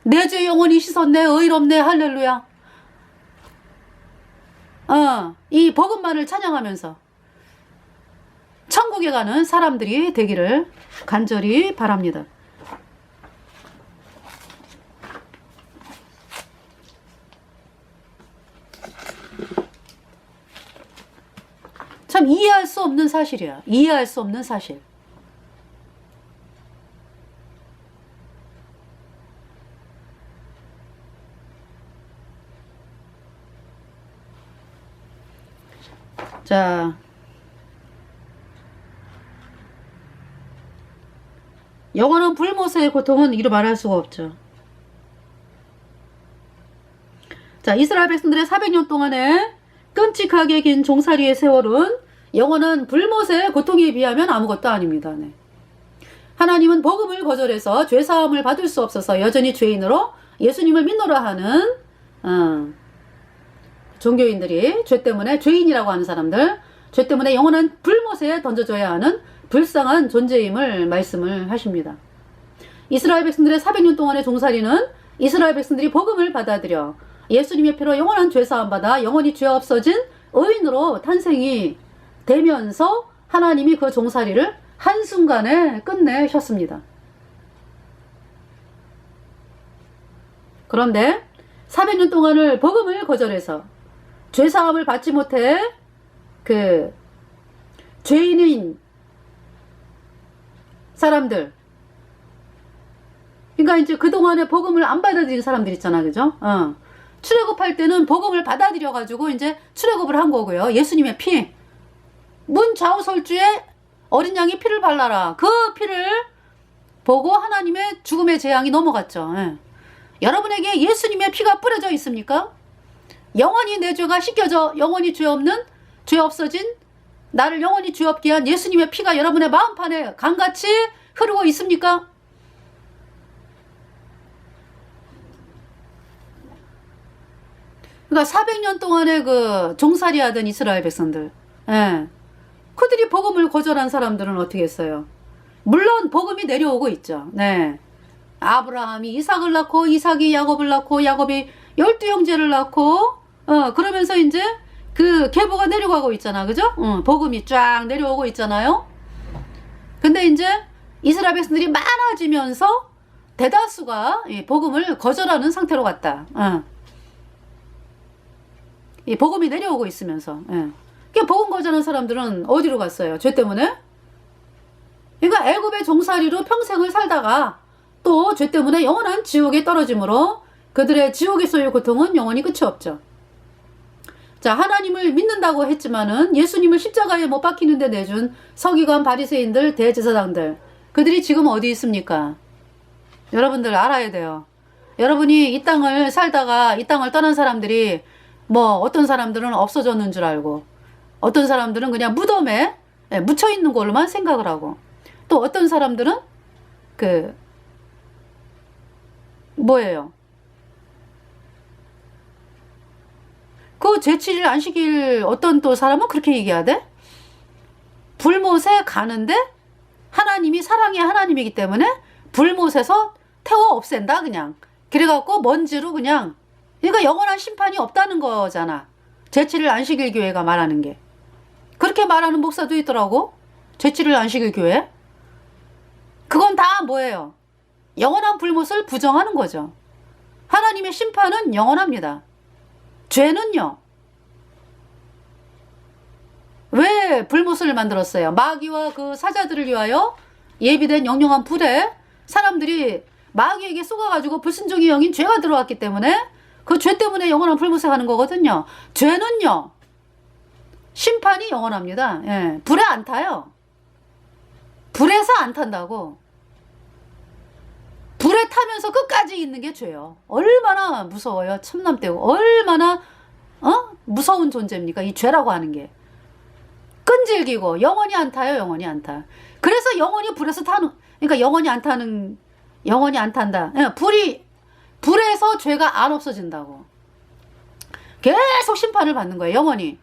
내 죄 영혼이 씻었네, 의롭네, 할렐루야. 이 복음만을 찬양하면서 천국에 가는 사람들이 되기를 간절히 바랍니다. 참 이해할 수 없는 사실이야. 이해할 수 없는 사실. 자, 영원한 불모세의 고통은 이루 말할 수가 없죠. 자, 이스라엘 백성들의 400년 동안의 끔찍하게 긴 종살이의 세월은 영원한 불모세의 고통에 비하면 아무것도 아닙니다. 네. 하나님은 복음을 거절해서 죄사함을 받을 수 없어서 여전히 죄인으로 예수님을 믿노라 하는 종교인들이 죄 때문에, 죄인이라고 하는 사람들, 죄 때문에 영원한 불못에 던져져야 하는 불쌍한 존재임을 말씀을 하십니다. 이스라엘 백성들의 400년 동안의 종살이는 이스라엘 백성들이 복음을 받아들여 예수님의 피로 영원한 죄사함 받아 영원히 죄 없어진 의인으로 탄생이 되면서 하나님이 그 종살이를 한순간에 끝내셨습니다. 그런데 400년 동안을 복음을 거절해서 죄사함을 받지 못해 그 죄인인 사람들, 그러니까 이제 그동안에 복음을 안 받아들인 사람들 있잖아, 그죠? 출애굽할 때는 복음을 받아들여 가지고 이제 출애굽을 한 거고요. 예수님의 피, 문 좌우설주에 어린 양의 피를 발라라, 그 피를 보고 하나님의 죽음의 재앙이 넘어갔죠. 여러분에게 예수님의 피가 뿌려져 있습니까? 영원히 내 죄가 씻겨져 영원히 죄 없는, 죄 없어진, 나를 영원히 죄 없게 한 예수님의 피가 여러분의 마음판에 강같이 흐르고 있습니까? 그러니까 400년 동안의 그 종살이 하던 이스라엘 백성들, 그들이 복음을 거절한 사람들은 어떻게 했어요? 물론 복음이 내려오고 있죠. 네. 아브라함이 이삭을 낳고, 이삭이 야곱을 낳고, 야곱이 12형제를 낳고, 그러면서 이제 그 계보가 내려가고 있잖아, 그죠? 복음이 쫙 내려오고 있잖아요. 근데 이제 이스라엘 백성들이 많아지면서 대다수가 이 복음을 거절하는 상태로 갔다. 이 복음이 내려오고 있으면서, 복음 거절하는 사람들은 어디로 갔어요? 죄 때문에? 그러니까 애굽의 종살이로 평생을 살다가 또 죄 때문에 영원한 지옥에 떨어짐으로 그들의 지옥에서의 고통은 영원히 끝이 없죠. 자, 하나님을 믿는다고 했지만은 예수님을 십자가에 못 박히는 데 내준 서기관, 바리새인들, 대제사장들, 그들이 지금 어디 있습니까? 여러분들 알아야 돼요. 여러분이 이 땅을 살다가 이 땅을 떠난 사람들이 뭐 어떤 사람들은 없어졌는 줄 알고, 어떤 사람들은 그냥 무덤에 묻혀 있는 걸로만 생각을 하고, 또 어떤 사람들은 그 뭐예요? 그 죄치를 안식일 어떤 또 사람은 그렇게 얘기하대? 불못에 가는데 하나님이 사랑의 하나님이기 때문에 불못에서 태워 없앤다, 그냥. 그래갖고 먼지로 그냥, 그러니까 영원한 심판이 없다는 거잖아. 제7일 안식일 교회가 말하는 게. 그렇게 말하는 목사도 있더라고. 제7일 안식일 교회. 그건 다 뭐예요? 영원한 불못을 부정하는 거죠. 하나님의 심판은 영원합니다. 죄는요, 왜 불못을 만들었어요? 마귀와 그 사자들을 위하여 예비된 영영한 불에 사람들이 마귀에게 속아가지고 불순종의 영인 죄가 들어왔기 때문에 그 죄 때문에 영원한 불못에 가는 거거든요. 죄는요, 심판이 영원합니다. 불에 안 타요. 불에서 안 탄다고. 불에 타면서 끝까지 있는 게 죄요. 얼마나 무서워요. 참남되고 얼마나 무서운 존재입니까? 이 죄라고 하는 게. 끈질기고 영원히 안 타요. 영원히 안 타. 그래서 영원히 불에서 타는, 그러니까 영원히 안 탄다. 불에서 죄가 안 없어진다고. 계속 심판을 받는 거예요. 영원히.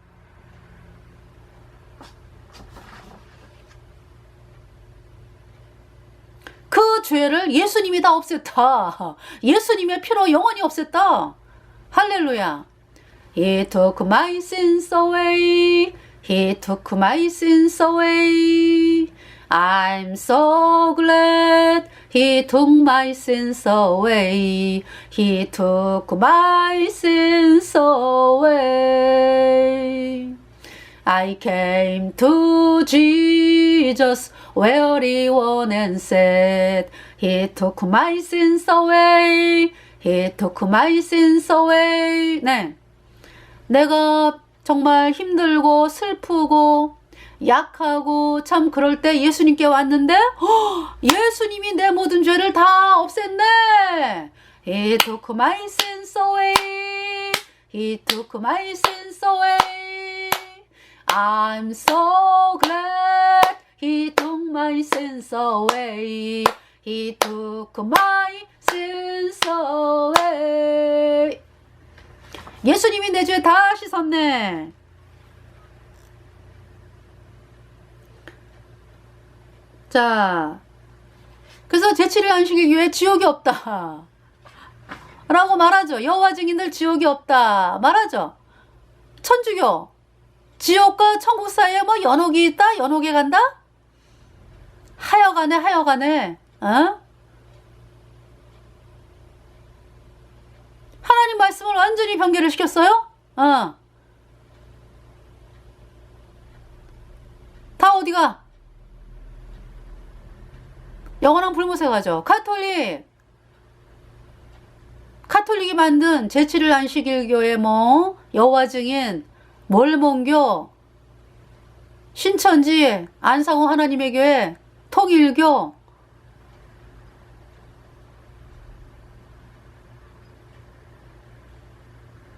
그 죄를 예수님이 다 없앴다. 예수님의 피로 영원히 없앴다. 할렐루야. He took my sins away. He took my sins away. I'm so glad He took my sins away. He took my sins away. I came to Jesus weary, worn and sad. He took my sins away. He took my sins away. 네. 내가 정말 힘들고 슬프고 약하고 참 그럴 때 예수님께 왔는데 예수님이 내 모든 죄를 다 없앴네. He took my sins away. He took my sins away. I'm so glad He took my sins away. He took my sins away. 예수님이 내 죄 다 씻었네. 자, 그래서 제7일 안식일 교회 지옥이 없다 라고 말하죠. 여호와 증인들 지옥이 없다 말하죠. 천주교 지옥과 천국 사이에 뭐 연옥이 있다? 연옥에 간다? 하여간에 하여간에 어? 하나님 말씀을 완전히 변개를 시켰어요? 다 어디가? 영원한 불못에 가죠. 카톨릭이 만든 제7일 안식일 교회 뭐 여호와 증인 몰몬교 신천지 안상호 하나님의 교회 통일교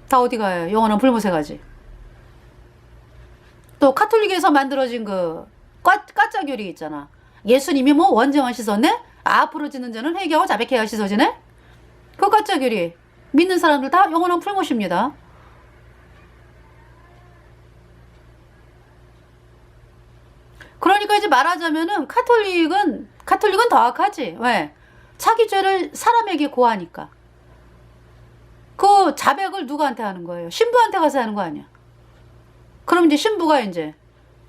다 어디 가요? 영원한 불못에 가지. 또 카톨릭에서 만들어진 그 까짜교리 있잖아. 예수님이 뭐 원죄만 씻었네? 앞으로 짓는 자는 회개하고 자백해야 씻어지네? 그 까짜교리 믿는 사람들 다 영원한 풀못입니다. 그러니까 이제 말하자면은 카톨릭은 더 악하지. 왜? 자기 죄를 사람에게 고하니까. 그 자백을 누구한테 하는 거예요? 신부한테 가서 하는 거 아니야. 그럼 이제 신부가 이제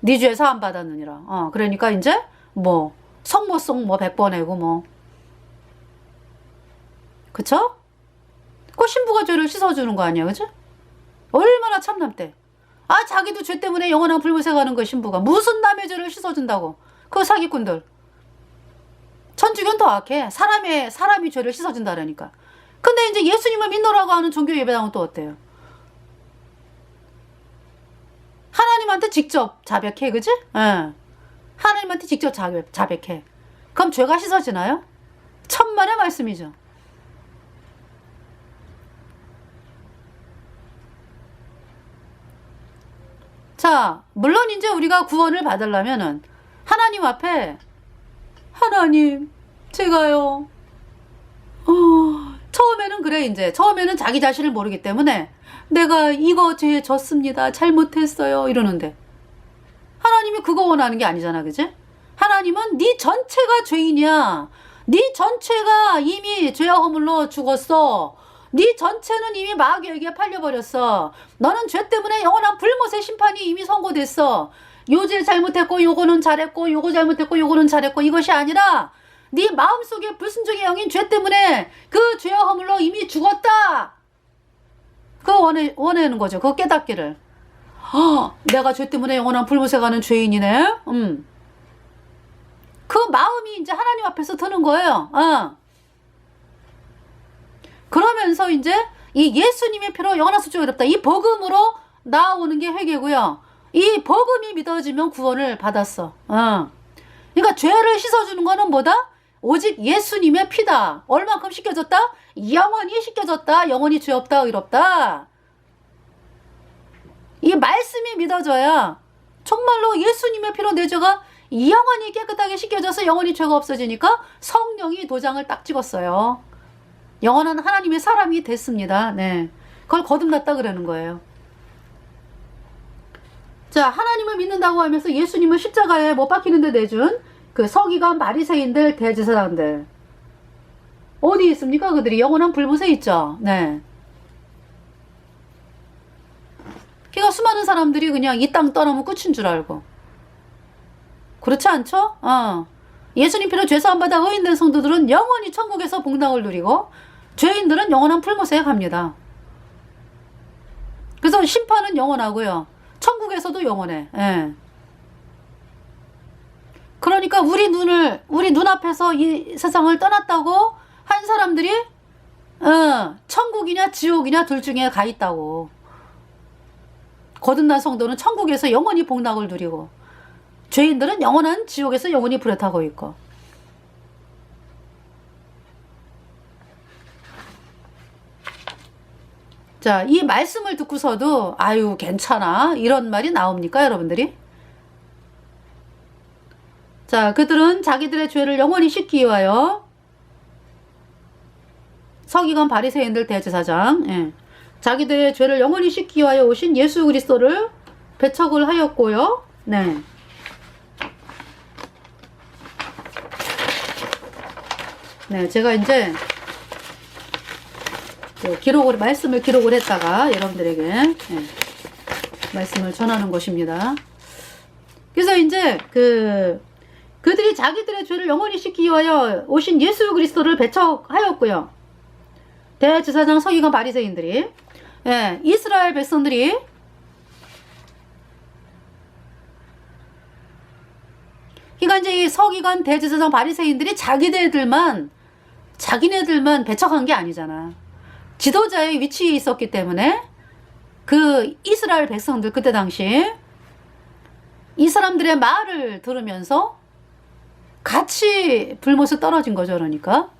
네 죄 사함 받았느니라. 그러니까 이제 뭐 성모송 뭐 100번 해고 뭐 그쵸? 그 신부가 죄를 씻어주는 거 아니야, 그죠? 얼마나 참남대. 자기도 죄 때문에 영원한 불못에 가는 거 신부가 무슨 남의 죄를 씻어준다고. 그 사기꾼들. 천주교는 더 악해. 사람이 죄를 씻어준다라니까. 근데 이제 예수님을 믿노라고 하는 종교 예배당은 또 어때요? 하나님한테 직접 자백해, 그지? 하나님한테 직접 자백해. 그럼 죄가 씻어지나요? 천만의 말씀이죠. 자, 물론 이제 우리가 구원을 받으려면은 하나님 앞에 하나님, 제가요. 처음에는 그래 이제. 처음에는 자기 자신을 모르기 때문에 내가 이거 죄 졌습니다. 잘못했어요. 이러는데 하나님이 그거 원하는 게 아니잖아, 그지? 하나님은 네 전체가 죄인이야. 네 전체가 이미 죄와 허물로 죽었어. 네 전체는 이미 마귀에게 팔려버렸어. 너는 죄 때문에 영원한 불못의 심판이 이미 선고됐어. 요 죄 잘못했고 요거는 잘했고 요거 잘못했고 요거는 잘했고 이것이 아니라 네 마음속에 불순종의 영인 죄 때문에 그 죄와 허물로 이미 죽었다. 그거 원하는 거죠. 그거 깨닫기를. 내가 죄 때문에 영원한 불못에 가는 죄인이네. 그 마음이 이제 하나님 앞에서 드는 거예요. 그러면서 이제 이 예수님의 피로 영원한 수족이 어렵다. 이 복음으로 나오는 게 회개고요. 이 복음이 믿어지면 구원을 받았어. 그러니까 죄를 씻어주는 거는 뭐다? 오직 예수님의 피다. 얼만큼 씻겨졌다? 영원히 씻겨졌다. 영원히 죄 없다. 의롭다. 이 말씀이 믿어져야 정말로 예수님의 피로 내 죄가 영원히 깨끗하게 씻겨져서 영원히 죄가 없어지니까 성령이 도장을 딱 찍었어요. 영원한 하나님의 사람이 됐습니다. 네. 그걸 거듭났다 그러는 거예요. 자, 하나님을 믿는다고 하면서 예수님을 십자가에 못 박히는 데 내준 그 서기관, 바리새인들, 대제사장들 어디 있습니까? 그들이 영원한 불못에 있죠. 네. 그러니까 수많은 사람들이 그냥 이 땅 떠나면 끝인 줄 알고. 그렇지 않죠? 예수님 피로 죄사함 받아 의인된 성도들은 영원히 천국에서 복락을 누리고 죄인들은 영원한 풀못에 갑니다. 그래서 심판은 영원하고요. 천국에서도 영원해. 예. 그러니까 우리 눈앞에서 이 세상을 떠났다고 한 사람들이 천국이냐 지옥이냐 둘 중에 가 있다고. 거듭난 성도는 천국에서 영원히 복락을 누리고 죄인들은 영원한 지옥에서 영원히 불에 타고 있고. 자, 이 말씀을 듣고서도 아유 괜찮아 이런 말이 나옵니까 여러분들이? 자, 그들은 자기들의 죄를 영원히 씻기 위하여 서기관, 바리새인들, 대제사장, 예. 자기들의 죄를 영원히 씻기 위하여 오신 예수 그리스도를 배척을 하였고요. 네. 네, 제가 이제 말씀을 기록을 했다가 여러분들에게 말씀을 전하는 것입니다. 그래서 이제 그들이 자기들의 죄를 영원히 씻기 위하여 오신 예수 그리스도를 배척하였고요. 대제사장, 서기관, 바리새인들이 이스라엘 백성들이 그러니까 이제 이 서기관, 대제사장, 바리새인들이 자기네들만 배척한 게 아니잖아. 지도자의 위치에 있었기 때문에 그 이스라엘 백성들 그때 당시 이 사람들의 말을 들으면서 같이 불못에 떨어진 거죠. 그러니까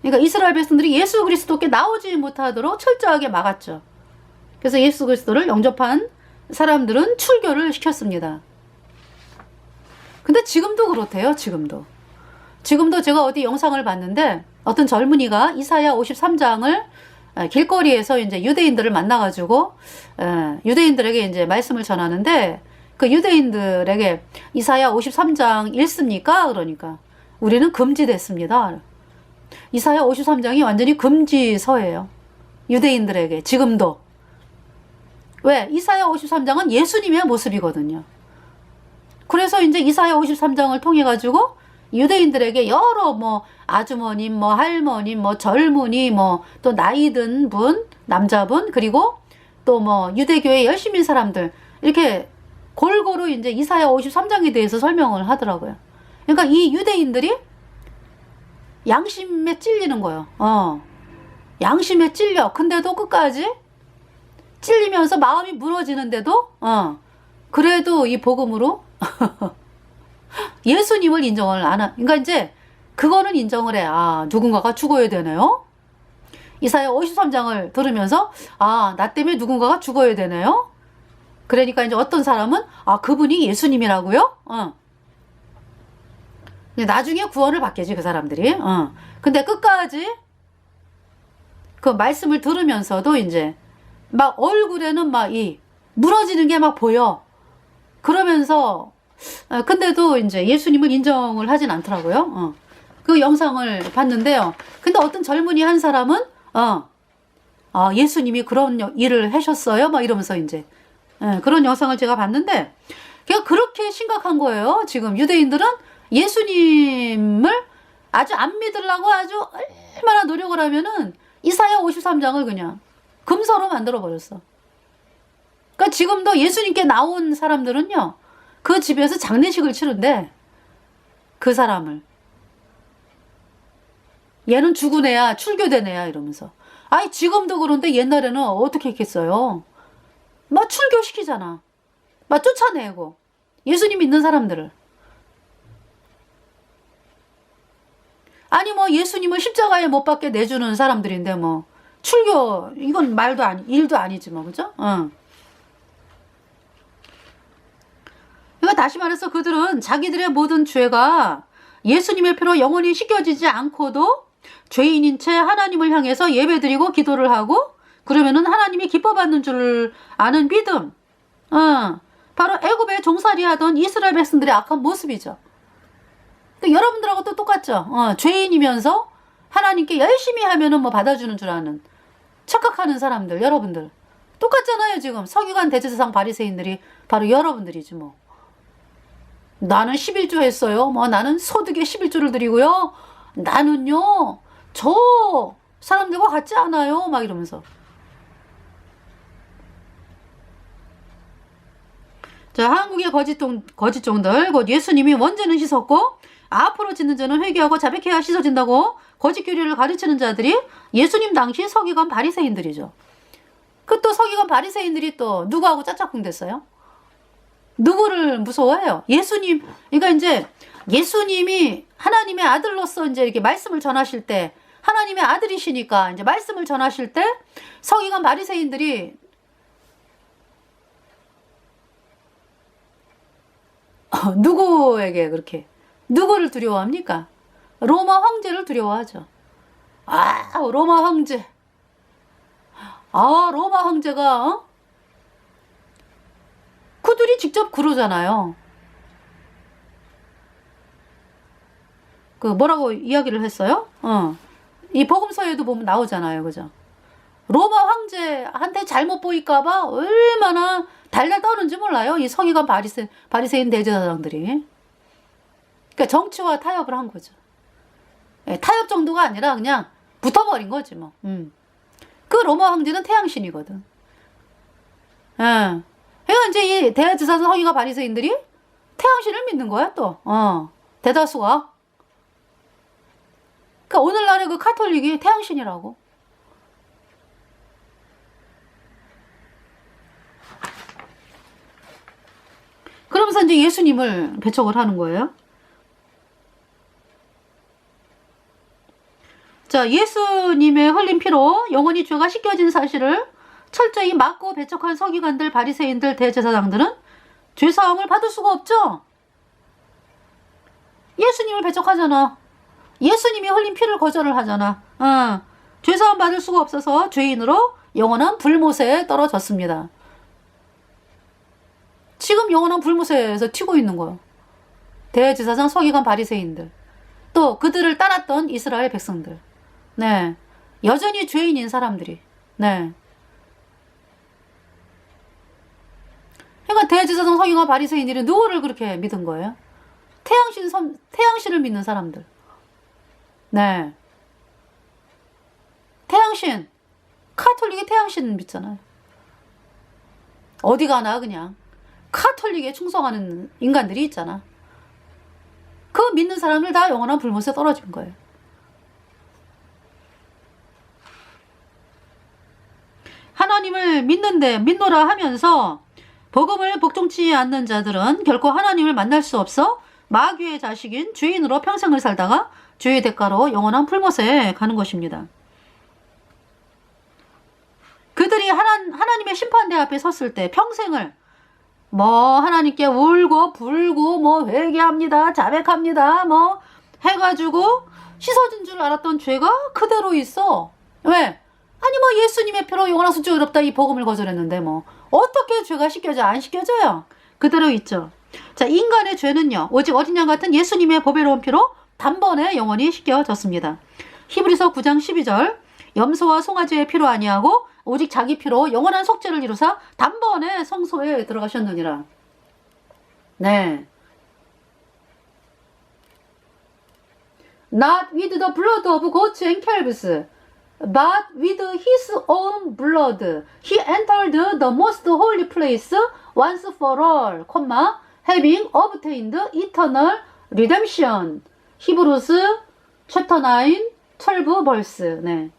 그러니까 이스라엘 백성들이 예수 그리스도께 나오지 못하도록 철저하게 막았죠. 그래서 예수 그리스도를 영접한 사람들은 출교를 시켰습니다. 근데 지금도 그렇대요. 지금도 제가 어디 영상을 봤는데 어떤 젊은이가 이사야 53장을 길거리에서 이제 유대인들을 만나가지고 유대인들에게 이제 말씀을 전하는데 그 유대인들에게 이사야 53장 읽습니까? 그러니까 우리는 금지됐습니다. 이사야 53장이 완전히 금지서예요. 유대인들에게 지금도. 왜? 이사야 53장은 예수님의 모습이거든요. 그래서 이제 이사야 53장을 통해 가지고 유대인들에게 여러 뭐 아주머님, 뭐 할머님, 뭐 젊은이, 뭐 또 나이 든 분, 남자분, 그리고 또 뭐 유대교의 열심인 사람들 이렇게 골고루 이제 이사야 53장에 대해서 설명을 하더라고요. 그러니까 이 유대인들이 양심에 찔리는 거예요. 양심에 찔려. 근데도 끝까지 찔리면서 마음이 무너지는데도 그래도 이 복음으로 예수님을 인정을 안 하. 그러니까 이제 그거는 인정을 해. 누군가가 죽어야 되네요. 이사야 53장을 들으면서 나 때문에 누군가가 죽어야 되네요. 그러니까 이제 어떤 사람은 그분이 예수님이라고요? 나중에 구원을 받겠지 그 사람들이. 근데 끝까지 그 말씀을 들으면서도 이제 막 얼굴에는 막 이 무너지는 게 막 보여. 그러면서 근데도 이제 예수님을 인정을 하진 않더라고요. 그 영상을 봤는데요. 근데 어떤 젊은이 한 사람은 예수님이 그런 일을 하셨어요? 막 이러면서 이제 그런 영상을 제가 봤는데 그냥 그렇게 심각한 거예요. 지금 유대인들은 예수님을 아주 안 믿으려고 아주 얼마나 노력을 하면은 이사야 53장을 그냥 금서로 만들어 버렸어. 그러니까 지금도 예수님께 나온 사람들은요. 그 집에서 장례식을 치른대. 그 사람을. 얘는 죽은 애야, 출교된 애야 이러면서. 지금도 그런데 옛날에는 어떻게 했겠어요? 막 출교시키잖아. 막 쫓아내고. 예수님 믿는 사람들을. 아니 뭐 예수님을 십자가에 못 박게 내주는 사람들인데 뭐 출교 이건 일도 아니지 뭐 그죠? 그러니까 다시 말해서 그들은 자기들의 모든 죄가 예수님의 피로 영원히 씻겨지지 않고도 죄인인 채 하나님을 향해서 예배드리고 기도를 하고 그러면은 하나님이 기뻐 받는 줄 아는 믿음. 바로 애굽에 종살이 하던 이스라엘 백성들의 악한 모습이죠. 여러분들하고 또 똑같죠. 죄인이면서 하나님께 열심히 하면은 뭐 받아주는 줄 아는 착각하는 사람들, 여러분들 똑같잖아요. 지금 서기관 대제사장 바리새인들이 바로 여러분들이지 뭐. 나는 11조 했어요. 뭐 나는 소득의 11조를 드리고요. 나는요 저 사람들과 같지 않아요. 막 이러면서. 자, 한국의 거짓종들 곧 예수님이 원죄는 씻었고 앞으로 짓는 죄는 회개하고 자백해야 씻어진다고 거짓 교리를 가르치는 자들이 예수님 당시 서기관 바리새인들이죠. 그 또 서기관 바리새인들이 또 누구하고 짝짝꿍 됐어요? 누구를 무서워해요? 예수님. 그러니까 이제 예수님이 하나님의 아들로서 이제 이렇게 말씀을 전하실 때 하나님의 아들이시니까 이제 말씀을 전하실 때 서기관 바리새인들이 누구에게 그렇게 누구를 두려워합니까? 로마 황제를 두려워하죠. 로마 황제. 로마 황제가 그들이 직접 그러잖아요. 그 뭐라고 이야기를 했어요? 이 복음서에도 보면 나오잖아요. 그죠? 로마 황제한테 잘못 보일까봐 얼마나 달달 떠는지 몰라요. 이 서기관 바리새인 대제사장들이. 그러니까 정치와 타협을 한 거죠. 타협 정도가 아니라 그냥 붙어버린 거지 뭐. 그 로마 황제는 태양신이거든. 그러니까 이제 이 대제사장 서기관 바리새인들이 태양신을 믿는 거야 또. 대다수가. 그러니까 오늘날의 그 카톨릭이 태양신이라고. 그러면서 이제 예수님을 배척을 하는 거예요. 자, 예수님의 흘린 피로 영원히 죄가 씻겨진 사실을 철저히 막고 배척한 서기관들, 바리새인들, 대제사장들은 죄사함을 받을 수가 없죠. 예수님을 배척하잖아. 예수님이 흘린 피를 거절을 하잖아. 죄사함 받을 수가 없어서 죄인으로 영원한 불못에 떨어졌습니다. 지금 영원한 불못에서 튀고 있는 거예요. 대제사장, 서기관, 바리새인들. 또 그들을 따랐던 이스라엘 백성들. 네. 여전히 죄인인 사람들이. 네. 그러니까 대제사장, 서기관, 바리새인들이 누구를 그렇게 믿은 거예요? 태양신을 믿는 사람들. 네. 태양신. 카톨릭이 태양신 믿잖아요. 어디 가나 그냥 카톨릭에 충성하는 인간들이 있잖아. 그 믿는 사람들 다 영원한 불못에 떨어진 거예요. 하나님을 믿노라 하면서 복음을 복종치 않는 자들은 결코 하나님을 만날 수 없어 마귀의 자식인 죄인으로 평생을 살다가 죄의 대가로 영원한 불못에 가는 것입니다. 그들이 하나님의 심판대 앞에 섰을 때 평생을 뭐 하나님께 울고 불고 뭐 회개합니다, 자백합니다 뭐 해가지고 씻어진 줄 알았던 죄가 그대로 있어. 왜? 아니 뭐 예수님의 피로 영원한 수증이 의롭다 이 복음을 거절했는데 뭐 어떻게 죄가 씻겨져? 안 씻겨져요. 그대로 있죠. 자, 인간의 죄는요 오직 어린 양 같은 예수님의 보배로운 피로 단번에 영원히 씻겨졌습니다. 히브리서 9장 12절 염소와 송아지의 피로 아니하고 오직 자기 피로 영원한 속죄를 이루사 단번에 성소에 들어가셨느니라. 네. Not with the blood of goats and calves, but with his own blood. He entered the most holy place once for all, having obtained eternal redemption. 히브리서 챕터 9, 12 verse. 네.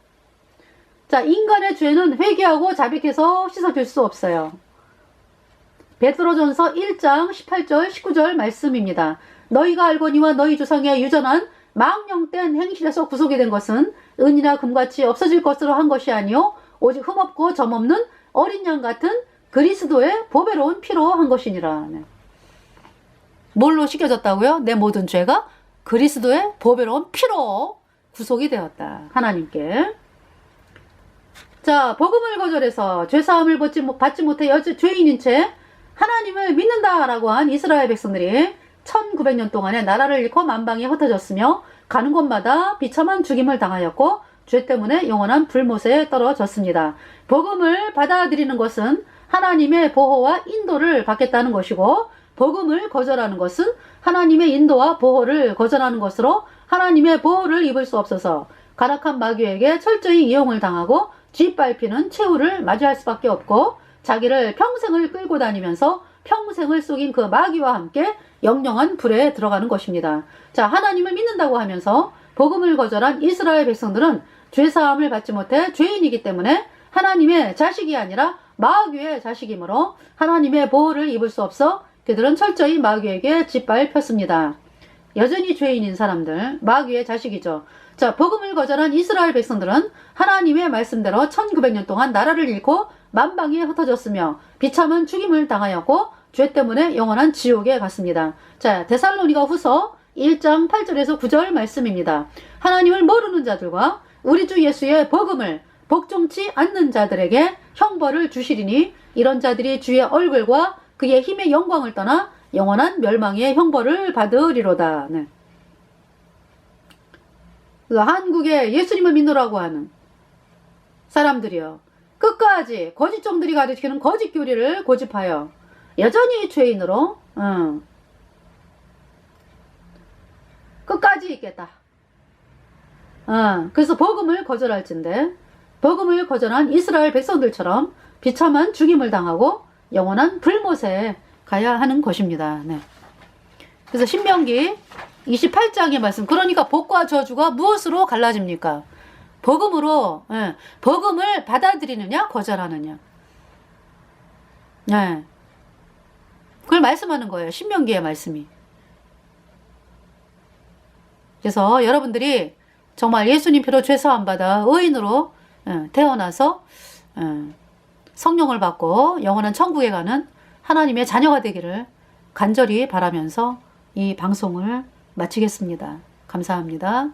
자, 인간의 죄는 회개하고 자백해서 씻어질 수 없어요. 베드로전서 1장 18절 19절 말씀입니다. 너희가 알거니와 너희 조상의 유전한 망령된 행실에서 구속이 된 것은 은이나 금같이 없어질 것으로 한 것이 아니요 오직 흠없고 점없는 어린 양 같은 그리스도의 보배로운 피로 한 것이니라. 네. 뭘로 씻겨졌다고요? 내 모든 죄가 그리스도의 보배로운 피로 구속이 되었다. 하나님께. 자, 복음을 거절해서 죄사함을 받지 못해 죄인인 채 하나님을 믿는다라고 한 이스라엘 백성들이 1900년 동안에 나라를 잃고 만방에 흩어졌으며 가는 곳마다 비참한 죽임을 당하였고 죄 때문에 영원한 불못에 떨어졌습니다. 복음을 받아들이는 것은 하나님의 보호와 인도를 받겠다는 것이고, 복음을 거절하는 것은 하나님의 인도와 보호를 거절하는 것으로 하나님의 보호를 입을 수 없어서 가락한 마귀에게 철저히 이용을 당하고 쥐밟히는 최후를 맞이할 수밖에 없고, 자기를 평생을 끌고 다니면서 평생을 속인 그 마귀와 함께 영영한 불에 들어가는 것입니다. 자, 하나님을 믿는다고 하면서 복음을 거절한 이스라엘 백성들은 죄사함을 받지 못해 죄인이기 때문에 하나님의 자식이 아니라 마귀의 자식이므로 하나님의 보호를 입을 수 없어 그들은 철저히 마귀에게 짓밟혔습니다. 여전히 죄인인 사람들, 마귀의 자식이죠. 자, 복음을 거절한 이스라엘 백성들은 하나님의 말씀대로 1900년 동안 나라를 잃고 만방에 흩어졌으며 비참한 죽임을 당하였고 죄 때문에 영원한 지옥에 갔습니다. 자, 데살로니가 후서 1장 8절에서 9절 말씀입니다. 하나님을 모르는 자들과 우리 주 예수의 복음을 복종치 않는 자들에게 형벌을 주시리니 이런 자들이 주의 얼굴과 그의 힘의 영광을 떠나 영원한 멸망의 형벌을 받으리로다. 네. 그 한국에 예수님을 믿노라고 하는 사람들이요, 끝까지 거짓종들이 가르치는 거짓 교리를 고집하여 여전히 죄인으로 끝까지 있겠다. 그래서 복음을 거절할진데 복음을 거절한 이스라엘 백성들처럼 비참한 죽임을 당하고 영원한 불못에 가야 하는 것입니다. 네. 그래서 신명기 28장의 말씀, 그러니까 복과 저주가 무엇으로 갈라집니까? 복음으로, 복음을 받아들이느냐 거절하느냐. 네. 그걸 말씀하는 거예요. 신명기의 말씀이. 그래서 여러분들이 정말 예수님 피로 죄사함 받아 의인으로 태어나서 성령을 받고 영원한 천국에 가는 하나님의 자녀가 되기를 간절히 바라면서 이 방송을 마치겠습니다. 감사합니다.